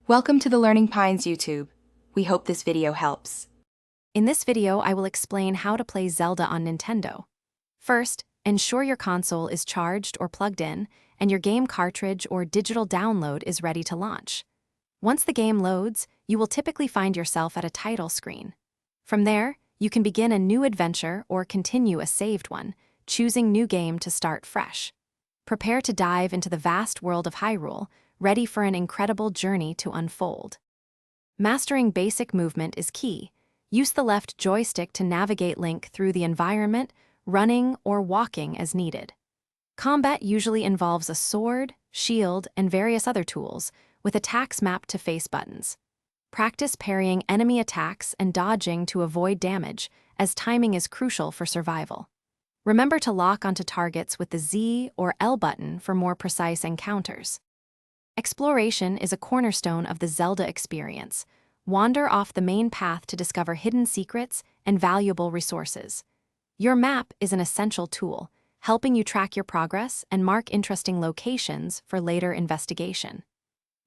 Welcome to the Learning Pines YouTube. We hope this video helps. In this video, I will explain how to play Zelda on Nintendo. First, ensure your console is charged or plugged in, and your game cartridge or digital download is ready to launch. Once the game loads, you will typically find yourself at a title screen. From there, you can begin a new adventure or continue a saved one, choosing new game to start fresh. Prepare to dive into the vast world of Hyrule, ready for an incredible journey to unfold. Mastering basic movement is key. Use the left joystick to navigate Link through the environment, running or walking as needed. Combat usually involves a sword, shield, and various other tools, with attacks mapped to face buttons. Practice parrying enemy attacks and dodging to avoid damage, as timing is crucial for survival. Remember to lock onto targets with the Z or L button for more precise encounters. Exploration is a cornerstone of the Zelda experience. Wander off the main path to discover hidden secrets and valuable resources. Your map is an essential tool, helping you track your progress and mark interesting locations for later investigation.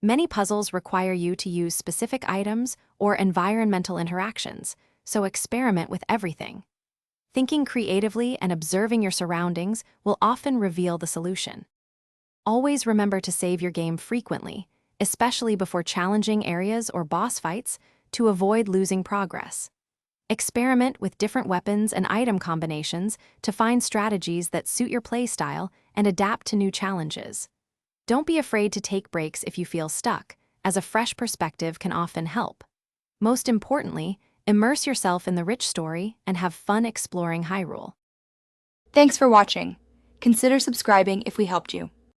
Many puzzles require you to use specific items or environmental interactions, so experiment with everything. Thinking creatively and observing your surroundings will often reveal the solution. Always remember to save your game frequently, especially before challenging areas or boss fights, to avoid losing progress. Experiment with different weapons and item combinations to find strategies that suit your playstyle and adapt to new challenges. Don't be afraid to take breaks if you feel stuck, as a fresh perspective can often help. Most importantly, immerse yourself in the rich story and have fun exploring Hyrule. Thanks for watching. Consider subscribing if we helped you.